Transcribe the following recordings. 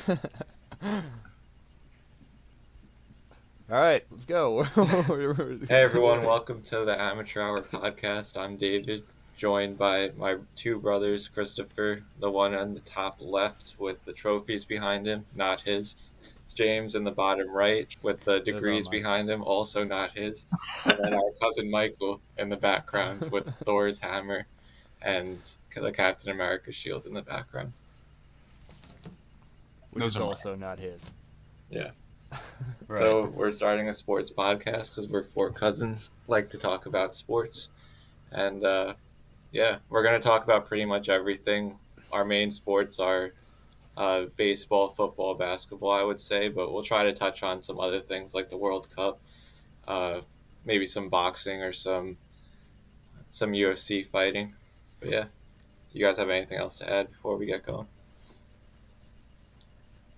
All right, let's go. Hey everyone, welcome to the Amateur Hour podcast. I'm David, joined by my two brothers, Christopher, the one on the top left with the trophies behind him, not his. It's James in the bottom right with the Those are degrees mine. behind him, also not his. And then our cousin Michael in the background with Thor's hammer and the Captain America shield in the background. Which Those is are mine. also not his. Yeah. Right. So we're starting a sports podcast because we're four cousins, like to talk about sports. And yeah, we're going to talk about pretty much everything. Our main sports are baseball, football, basketball, I would say, but we'll try to touch on some other things like the World Cup, uh, maybe some boxing or some UFC fighting. But yeah, you guys have anything else to add before we get going?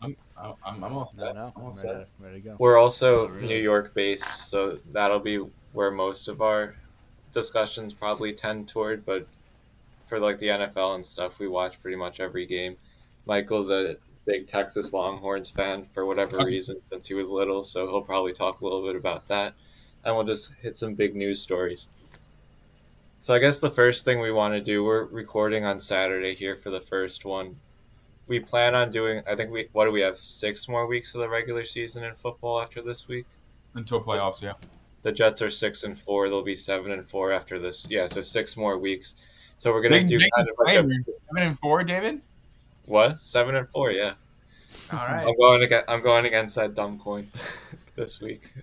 I'm all set. No, I'm all I'm set. ready to go. We're also Oh, really? New York based, so that'll be where most of our discussions probably tend toward, but for like the NFL and stuff, we watch pretty much every game. Michael's a big Texas Longhorns fan for whatever reason since he was little, so he'll probably talk a little bit about that. And we'll just hit some big news stories. So I guess the first thing we want to do, we're recording on Saturday here for the first one. We plan on doing, I think what do we have, 6 more weeks of the regular season in football after this week? Until playoffs, yeah. The Jets are 6-4. They'll be 7-4 after this. Yeah, so 6 more weeks. So we're gonna do kind of like a 7-4, David. what? 7-4, yeah. All right. I'm going against that dumb coin this week.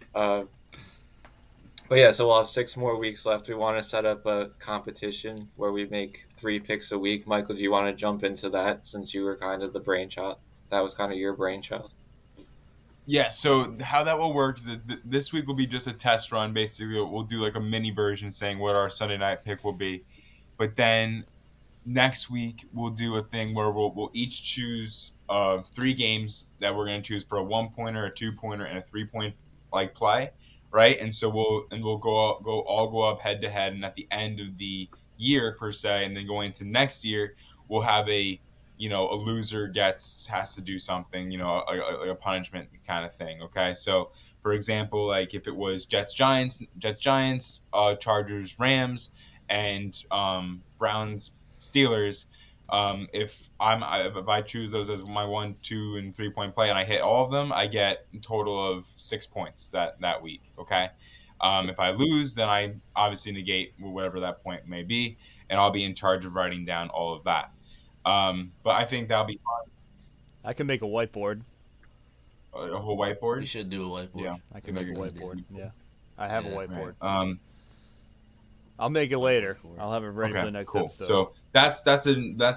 But yeah, so we'll have 6 more weeks left. We want to set up a competition where we make 3 picks a week. Michael, do you want to jump into that since you were kind of the brainchild? That was kind of your brainchild. Yeah, so how that will work is that this week will be just a test run. Basically, we'll do like a mini version saying what our Sunday night pick will be. But then next week we'll do a thing where we'll each choose 3 games that we're going to choose for a 1-pointer, a 2-pointer, and a 3-point like play, right? And so we'll go up head to head, and at the end of the year per se, and then going into next year, we'll have a loser has to do something, a punishment kind of thing. Okay, so for example, like if it was Jets Giants, Chargers Rams, and Browns Steelers. If I choose those as my 1, 2, and 3-point play, and I hit all of them, I get a total of 6 points that week. Okay. If I lose, then I obviously negate whatever that point may be, and I'll be in charge of writing down all of that. But I think that'll be fun. I can make a whiteboard. A whole We whiteboard. should do a whiteboard. Yeah. I can make a Very good whiteboard. idea. Yeah, I have a Yeah. whiteboard. Right. I'll make it later. Cool. I'll have it ready for the next cool. episode. So that's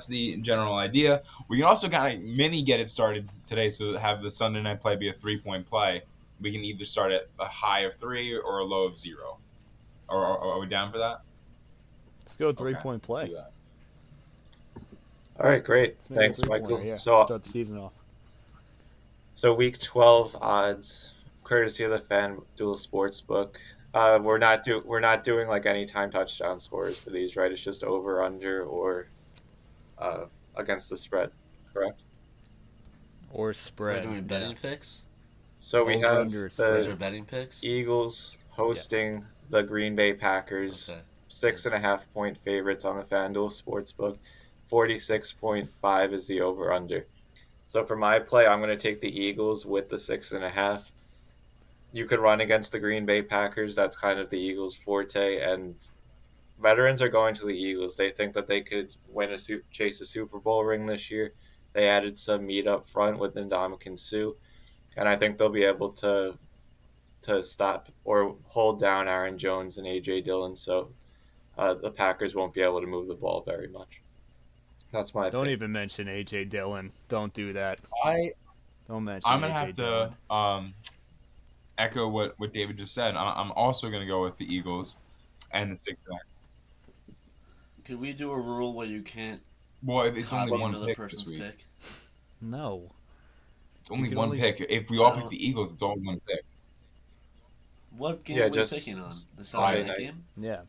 the general idea. We can also kind of mini get it started today, so have the Sunday night play be a 3-point play. We can either start at a high of 3 or a low of 0. Are we down for that? Let's go Okay, 3-point let's play. do that. All right, great. Let's make a Thanks, three-pointer, Michael. Yeah. So Start the season off. week 12 odds, courtesy of the FanDuel Sportsbook. We're not doing like any time touchdown scores for these, right? It's just over, under, or against the spread, correct? Or We're spread. doing betting picks. So we Over, have under, Those are the betting picks. Eagles hosting the Green Bay Packers. Okay. 6.5-point favorites on the FanDuel Sportsbook. 46.5 is the over/under. So for my play, I'm going to take the Eagles with the 6.5. You could run against the Green Bay Packers. That's kind of the Eagles' forte, and veterans are going to the Eagles. They think that they could chase a Super Bowl ring this year. They added some meat up front with Ndamukong Suh, and I think they'll be able to stop or hold down Aaron Jones and A.J. Dillon. So the Packers won't be able to move the ball very much. That's my Don't opinion. even mention A.J. Dillon. Don't do that. Don't mention I'm gonna A.J. have Dillon. to echo what David just said. I'm also gonna go with the Eagles and the 6.5. Could we do a rule where you can't Well, it's copy only one another pick person's this week. pick? No. It's only can one only- pick. If we all No. pick the Eagles, it's only one pick. What game Yeah, are we just picking on? The Friday Sunday night night. game? Yeah.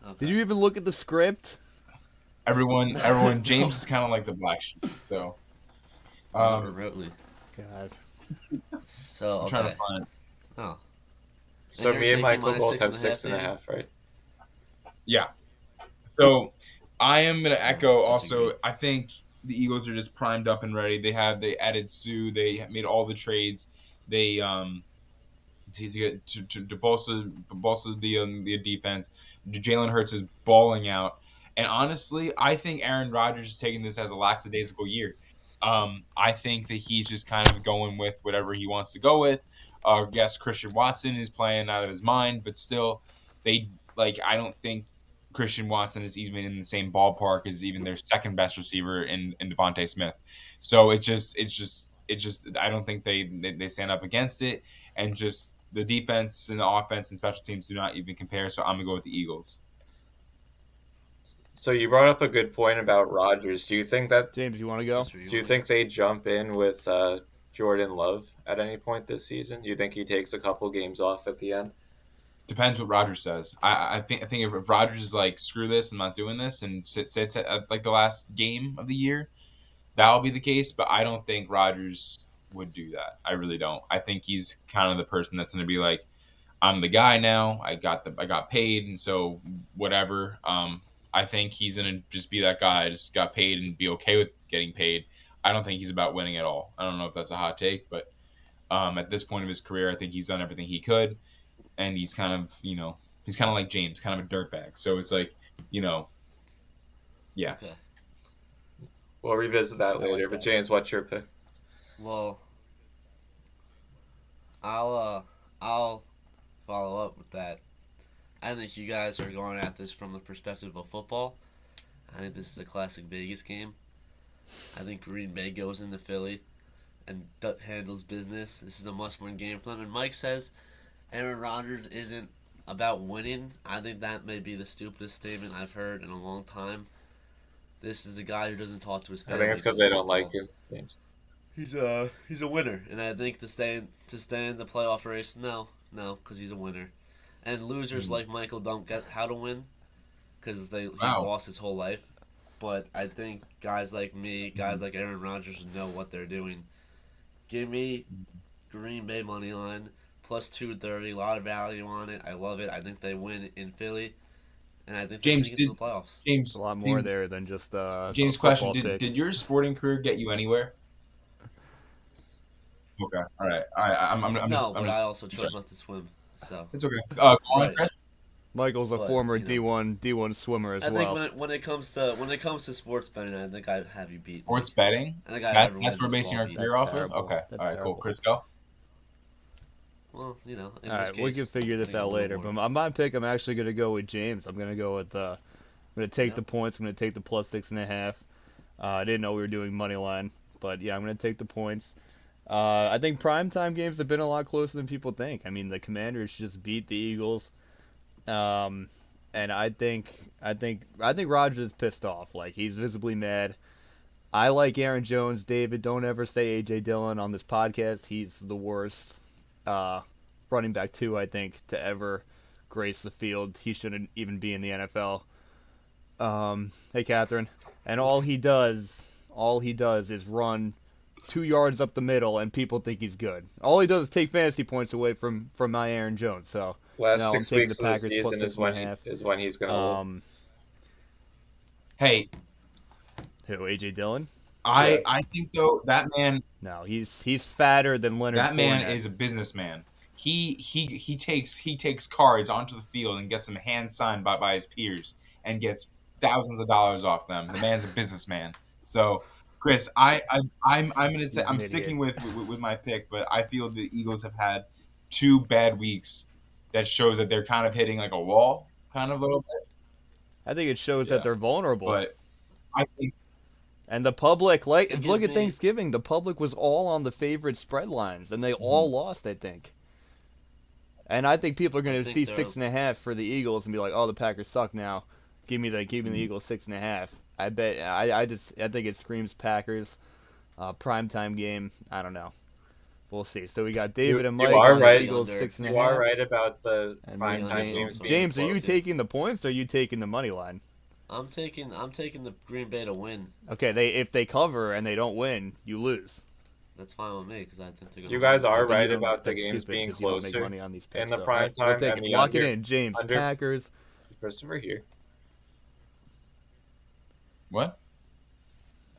Okay. Did you even look at the script? Everyone, James is kind of like the black sheep. So remotely. God. So I'm trying okay. to find it. Oh. So you're me and taking Michael minus both have 6.5, 6.5, right? Yeah. So I am gonna echo that's also. agreed. I think the Eagles are just primed up and ready. They added Sue. They made all the trades. They to bolster the defense. Jalen Hurts is balling out, and honestly, I think Aaron Rodgers is taking this as a lackadaisical year. I think that he's just kind of going with whatever he wants to go with. Yes, Christian Watson is playing out of his mind, but still, they like. I don't think Christian Watson is even in the same ballpark as even their second best receiver in Devontae Smith. So it's just. I don't think they stand up against it, and just the defense and the offense and special teams do not even compare. So I'm gonna go with the Eagles. So you brought up a good point about Rodgers. James, you want to go? Do you think they jump in with Jordan Love at any point this season? Do you think he takes a couple games off at the end? Depends what Rodgers says. I think if Rodgers is like screw this, I'm not doing this, and sits at like the last game of the year, that'll be the case. But I don't think Rodgers would do that. I really don't. I think he's kind of the person that's going to be like, I'm the guy now. I got paid, and so whatever. I think he's gonna just be that guy. I just got paid and be okay with getting paid. I don't think he's about winning at all. I don't know if that's a hot take, but at this point of his career, I think he's done everything he could, and he's kind of he's kind of like James, kind of a dirtbag. So it's like yeah. Okay. We'll revisit that I like later. But that. James, what's your pick? Well, I'll follow up with that. I think you guys are going at this from the perspective of football. I think this is a classic Vegas game. I think Green Bay goes into Philly and handles business. This is a must-win game for them. And Mike says Aaron Rodgers isn't about winning. I think that may be the stupidest statement I've heard in a long time. This is a guy who doesn't talk to his I family. think it's because they don't like him, James. He's a winner, and I think to stay in the playoff race, no, because he's a winner. And losers like Michael don't get how to win because he's lost his whole life. But I think guys like me, guys like Aaron Rodgers know what they're doing. Give me Green Bay money line plus 230. A lot of value on it. I love it. I think they win in Philly, and I think they James, get to the playoffs. James, There's a lot more James, there than just James, a question: football pick. Did your sporting career get you anywhere? Okay, all right. I also chose not to swim. So it's okay. Go on, Right. Chris. Michael's a But, former you know. D1 swimmer as I think well. when it comes to sports betting, I think I have you beat. Sports betting. I think I have That's everyone what we're in this basing our ball beat. career That's off of. terrible. Okay, That's all right, cool. terrible. Chris, go. Well, in All this right, case, we can figure I this think a out little later. more. But on my pick, I'm actually going to go with James. I'm going to go with I'm going to take Yep. the points. I'm going to take the plus 6.5. I didn't know we were doing money line, but yeah, I'm going to take the points. I think primetime games have been a lot closer than people think. I mean, the Commanders just beat the Eagles, and I think Rodgers is pissed off. Like, he's visibly mad. I like Aaron Jones. David, don't ever say A.J. Dillon on this podcast. He's the worst running back two, I think, to ever grace the field. He shouldn't even be in the NFL. Hey, Catherine. And all he does is run 2 yards up the middle, and people think he's good. All he does is take fantasy points away from my Aaron Jones. So Last no, I'm 6 taking weeks the of the Packers plus season is when he's going to win. 6.5. Hey, Who? A.J. Dillon? I think though that man No, he's fatter than Leonard. that man Fournette. is a businessman. He takes cards onto the field and gets them hand signed by his peers and gets thousands of dollars off them. The man's a businessman. So, Chris, I'm gonna say He's an I'm idiot. sticking with my pick, but I feel the Eagles have had 2 bad weeks that shows that they're kind of hitting like a wall, kind of a little bit. I think it shows Yeah. that they're vulnerable. But I think And the public, like, It look gives at me- Thanksgiving. The public was all on the favorite spread lines, and they all lost, I think. And I think people are going I to think see they're- 6.5 for the Eagles and be like, "Oh, the Packers suck now. Give me the Eagles 6.5." I bet. I think it screams Packers. Primetime game. I don't know. We'll see. So we got David and Mike you are on right. the Eagles Under. 6.5. You are right about the And prime me and time James. games. being James, are you close. taking the points or are you taking the money line? I'm taking the Green Bay to win. Okay, if they cover and they don't win, you lose. That's fine with me because I think they're gonna. You guys win. are But then you right don't- about the that's games stupid being because you don't make closer money on these in picks. the So, prime alright, we'll time take and it. the Lock it under- in, James. under- Packers. Christopher here. What?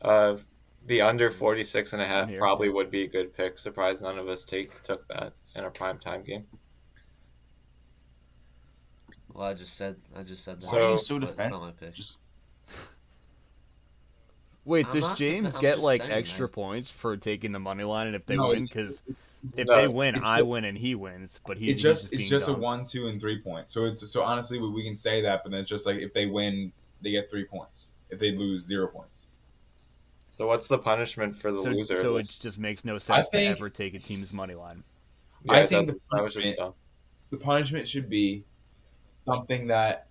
The under 46.5 I'm here. probably would be a good pick. Surprised none of us took that in a prime time game. Well, I just said that. Why are you so but it's defensive? not my pick. Just Wait, I'm does not James defen- I'm get just like saying, extra man. points for taking the money line, and if they No, win? it's- Because it's- if no, they win, it's I a- win and he wins. But it's he's just being a dumb. 1, 2, and 3 point. So honestly we can say that, but then it's just like if they win, they get 3 points. If they lose, 0 points. So what's the punishment for the loser? So of it this? just makes no sense think- to ever take a team's money line. Yeah, I it think doesn't. the That was just punishment- dumb. The punishment should be something that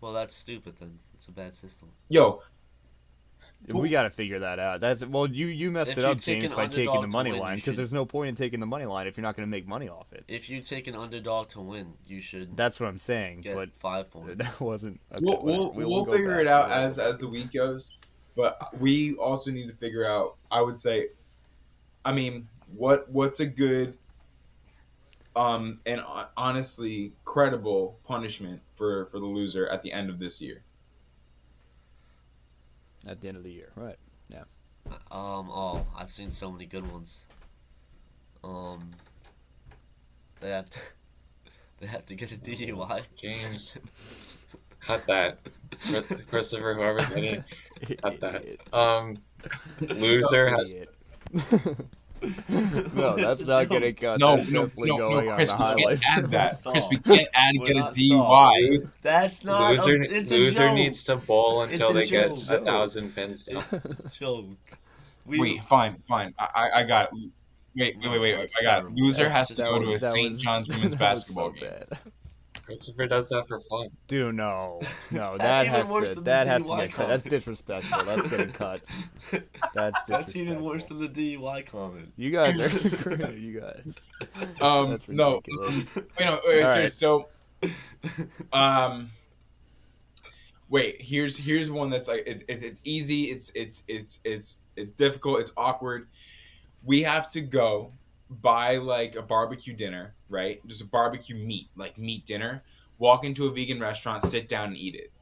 Well, that's stupid. Then it's a bad system. We got to figure that out. You messed If it you up, take James, an by taking the underdog to money win, line you because should- there's no point in taking the money line if you're not going to make money off it. If you take an underdog to win, you should That's what I'm saying. get But 5 points. that wasn't. Okay, we'll whatever. we'll go figure back. it out We'll as go the week goes. But we also need to figure out. I would say, I mean, what's a good, and honestly credible punishment for the loser at the end of this year. at the end of the year, right? Oh, I've seen so many good ones. They have to, they have to get a DUI. James, cut that. Christopher, whoever's in it, cut that. Loser has. Idiot. No, that's not getting cut. No, That's no, definitely no, going no, on Chris, the we can't highlights. add that. Stop. Chris, we can't add We're get a not DUI. That's not. It's a Loser joke. needs to bowl until It's they a get joke. 1,000 pins down. Joke. Wait, fine. I got it. Wait. No, I that's got it. terrible. Loser That's has just- to go to a St. John's women's basketball so game. bad. Christopher does that for fun. Dude, no, That's that even has worse to than that the has to DUI get cut. That's comment. disrespectful. That's getting cut. That's disrespectful. That's even worse than the DUI comment. You guys are great, you guys. That's No. ridiculous. Wait, All so, right. so wait, here's one that's like it's easy, it's difficult, it's awkward. We have to go buy like a barbecue dinner, right? Just a barbecue meat dinner. Walk into a vegan restaurant, sit down and eat it.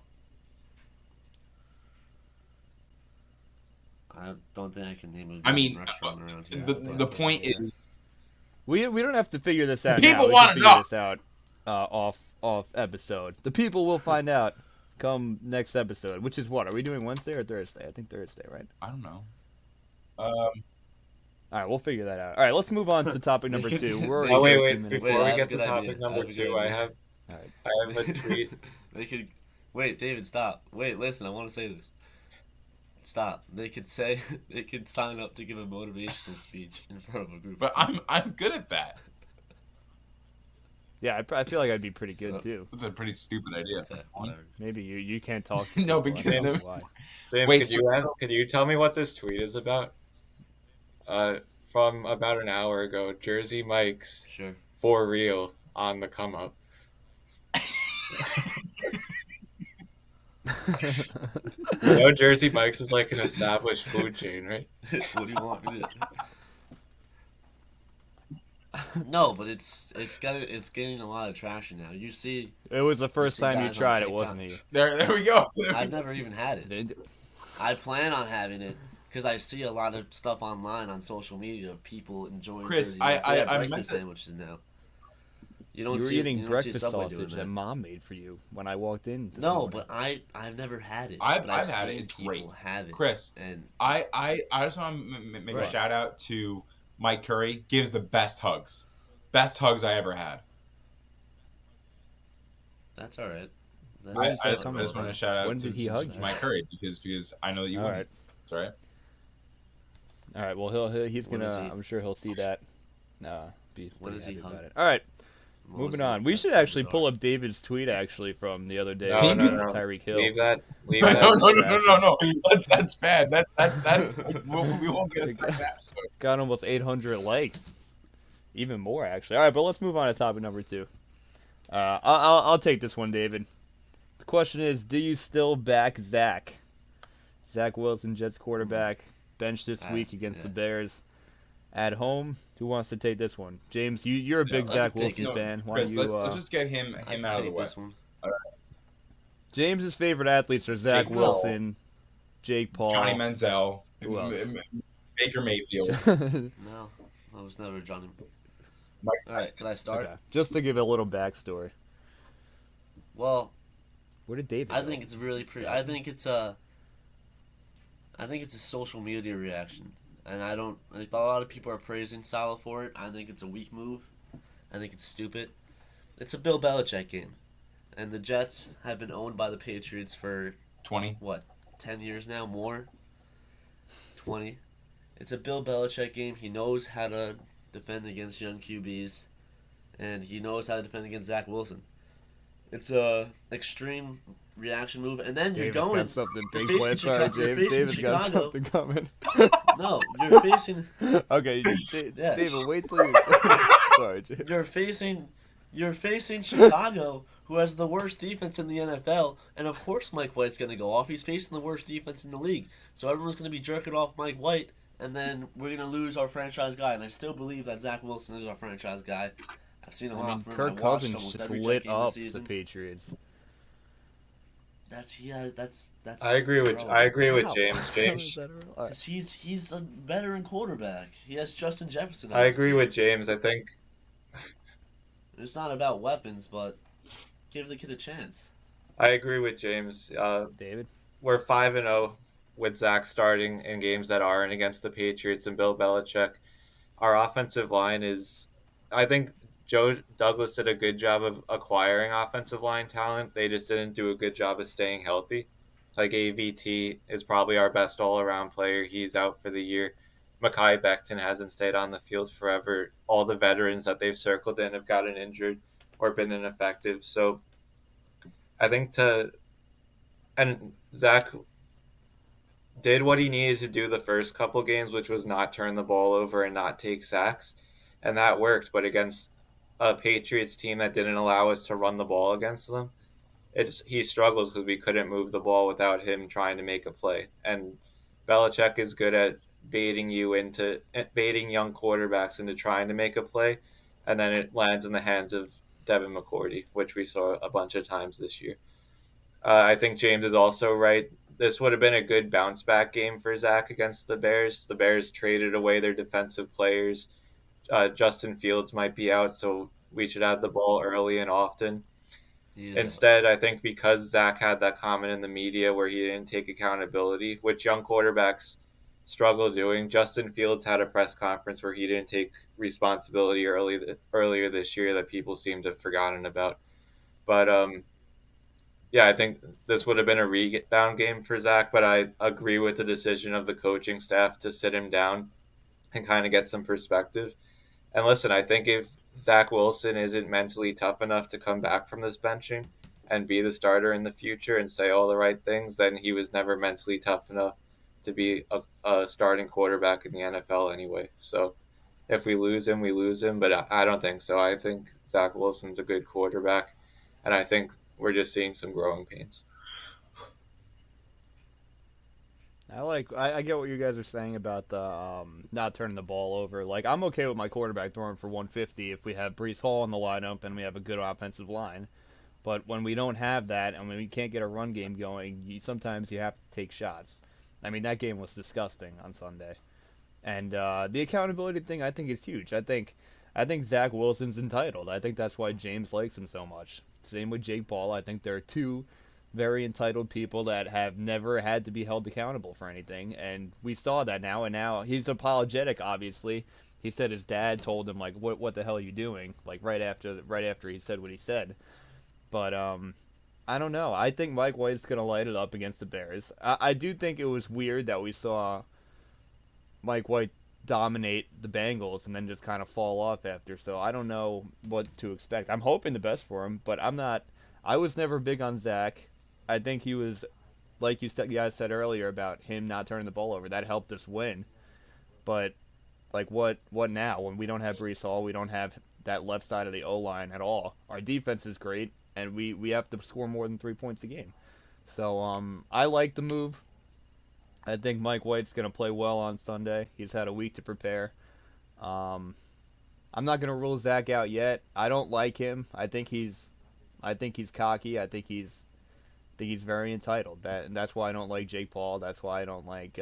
I don't think I can name a I mean, restaurant around here. The point is, We don't have to figure this out People now. We wanna can figure know. this out off episode. The people will find out come next episode, which is what? Are we doing Wednesday or Thursday? I think Thursday, right? I don't know. All right, we'll figure that out. All right, let's move on to topic number 2. We're already Oh, wait, 13 wait. minutes Before I we have get a to good topic idea. number I have a good 2, I idea. have Alright. I have a tweet. They could wait, David. Stop. Wait, listen. I want to say this. Stop. They could say they could sign up to give a motivational speech in front of a group. But I'm good at that. Yeah, I feel like I'd be pretty good So- too. That's a pretty stupid idea. Okay, whatever. Maybe you can't talk. To No, people, I because- don't know why. James, Wait, could you tell me what this tweet is about? From about an hour ago, Jersey Mike's Sure. for real on the come up. You know, Jersey Mike's is like an established food chain, right? What do you want me to? No, but it's getting a lot of traction now. You see, It was the first see time you guys on tried it, TikTok. wasn't he? There we go. I've never even had it. I plan on having it because I see a lot of stuff online on social media of people enjoying. Chris, Jersey Mike's. They have I meant breakfast to- sandwiches now. You You don't were see eating you don't see breakfast Subway doing sausage that Mom made for you when I walked in. This No, morning. but I've never had it. I've but had it. seen It's people great. have it. Chris, And I just want to make a Right. shout out to Mike Curry. Gives the best hugs I ever had. that's all right. That's When I did that just come want from? to shout out When to, did he to hug you? Mike Curry because I know that you All wouldn't. right, Sorry. all right. Well, he's When gonna. is he? I'm sure he'll see that. Be When pretty is he happy hung? about it. All right, what moving was on. it? We That's should so actually bizarre. pull up David's tweet actually from the other day. No, with no, no. Tyreek Hill. Leave that. Leave No, that. no. That's bad. That's we won't get a second episode. Got almost 800 likes, even more actually. All right, but let's move on to topic number 2. I'll take this one, David, The question is, do you still back Zach? Zach Wilson, Jets quarterback, benched this week against the Bears at home. Who wants to take this one? James, you're a big Zach Wilson fan. Why Chris, don't you? let's just get him out of the way. This one. James's favorite athletes are Zach Jake Wilson, Jake Paul, Johnny Manziel, Who else? Baker Mayfield. No, I was never Johnny. Mike All right, can I start? Okay. Just to give it a little backstory. Well, Where did David? I go? think it's really pretty. I think it's a social media reaction, and I don't. Like, a lot of people are praising Salah for it. I think it's a weak move. I think it's stupid. It's a Bill Belichick game, and the Jets have been owned by the Patriots for 20. 10 years now, more. 20. It's a Bill Belichick game. He knows how to defend against young QBs, and he knows how to defend against Zach Wilson. It's a extreme reaction move, and then David's you're going. got something you're big facing planned. Sorry, Chica- you're James. facing David's got Chicago. something coming. No, you're facing. Okay, Yes. David, wait till you. Sorry, James. You're facing Chicago, who has the worst defense in the NFL, and of course Mike White's going to go off. He's facing the worst defense in the league, so everyone's going to be jerking off Mike White, and then we're going to lose our franchise guy. And I still believe that Zach Wilson is our franchise guy. I've seen a I lot mean, from him. Kirk I watched Cousins almost just every Jet lit game up this the season. Patriots. That's. I agree with Wow. James. James. All right. 'Cause he's a veteran quarterback. He has Justin Jefferson. on I his agree team. with James. I think It's not about weapons, but give the kid a chance. I agree with James. David. We're 5-0 with Zach starting in games that aren't against the Patriots and Bill Belichick. Our offensive line is, I think Joe Douglas did a good job of acquiring offensive line talent. They just didn't do a good job of staying healthy. Like AVT is probably our best all-around player. He's out for the year. Mekhi Becton hasn't stayed on the field forever. All the veterans that they've circled in have gotten injured or been ineffective. So I think and Zach did what he needed to do the first couple games, which was not turn the ball over and not take sacks. And that worked. But against a Patriots team that didn't allow us to run the ball against them, he struggles because we couldn't move the ball without him trying to make a play. And Belichick is good at baiting young quarterbacks into trying to make a play, and then it lands in the hands of Devin McCourty, which we saw a bunch of times this year. I think James is also right. This would have been a good bounce back game for Zach against the Bears. The Bears traded away their defensive players. Justin Fields might be out, so we should have the ball early and often. Yeah. Instead, I think because Zach had that comment in the media where he didn't take accountability, which young quarterbacks struggle doing. Justin Fields had a press conference where he didn't take responsibility earlier this year that people seem to have forgotten about. But yeah, I think this would have been a rebound game for Zach, but I agree with the decision of the coaching staff to sit him down and kind of get some perspective. And listen, I think if Zach Wilson isn't mentally tough enough to come back from this benching and be the starter in the future and say all the right things, then he was never mentally tough enough to be a starting quarterback in the NFL anyway. So if we lose him, we lose him, but I don't think so. I think Zach Wilson's a good quarterback, and I think we're just seeing some growing pains. I get what you guys are saying about the not turning the ball over. Like, I'm okay with my quarterback throwing for 150 if we have Breece Hall in the lineup and we have a good offensive line. But when we don't have that and when we can't get a run game going, sometimes you have to take shots. I mean, that game was disgusting on Sunday. And the accountability thing, I think, is huge. I think Zach Wilson's entitled. I think that's why James likes him so much. Same with Jake Paul. I think there are two very entitled people that have never had to be held accountable for anything, and we saw that now. And now he's apologetic. Obviously, he said his dad told him like, "What the hell are you doing?" Like right after he said what he said. But I don't know. I think Mike White's gonna light it up against the Bears. I do think it was weird that we saw Mike White dominate the Bengals and then just kind of fall off after. So I don't know what to expect. I'm hoping the best for him, but I'm not. I was never big on Zach. I think he was, like you guys said earlier about him not turning the ball over. That helped us win. But like what now when we don't have Breece Hall, we don't have that left side of the O line at all. Our defense is great. and we have to score more than 3 points a game. So I like the move. I think Mike White's going to play well on Sunday. He's had a week to prepare. Um, I'm not going to rule Zach out yet. I don't like him. I think he's cocky. I think he's very entitled. That's why I don't like Jake Paul. That's why I don't like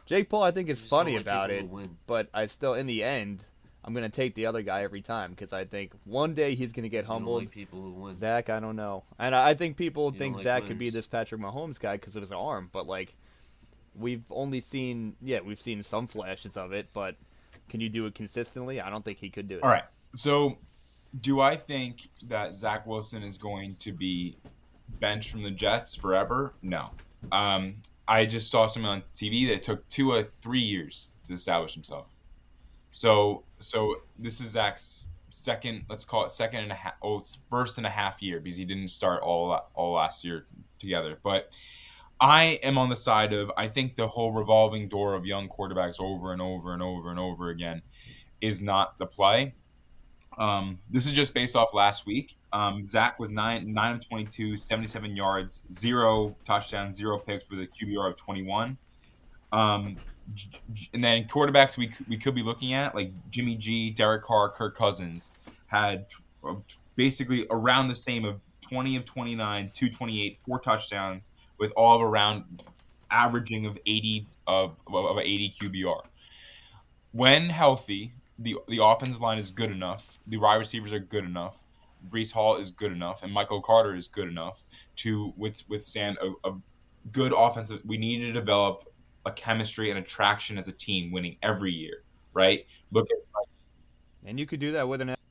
Jake Paul. I think is You just don't funny like about people it, who win. but I still, in the end, I'm gonna take the other guy every time because I think one day he's gonna get You don't humbled. like people who win. Zach, I don't know, and I think people You think don't like Zach could be winners. this Patrick Mahomes guy because of his arm, but like we've only seen, we've seen some flashes of it, but can you do it consistently? I don't think he could do it. All right. So, do I think that Zach Wilson is going to be benched from the Jets forever? No. I just saw something on TV that took 2 or 3 years to establish himself. So this is Zach's second, let's call it second and a half, it's first and a half year because he didn't start all last year together. But I am on the side of I think the whole revolving door of young quarterbacks over and over and over and over again is not the play. This is just based off last week. Zach was 9 of 22, 77 yards, 0 touchdowns, 0 picks with a QBR of 21. And then quarterbacks we could be looking at like Jimmy G, Derek Carr, Kirk Cousins had basically around the same of 20 of 29, 228, 4 touchdowns with all of around averaging of 80 of 80 QBR. When healthy, the offensive line is good enough, the wide receivers are good enough, Brees Hall is good enough, and Michael Carter is good enough to withstand a good offensive. We need to develop a chemistry and attraction as a team, winning every year, right? Look at And you could do that with an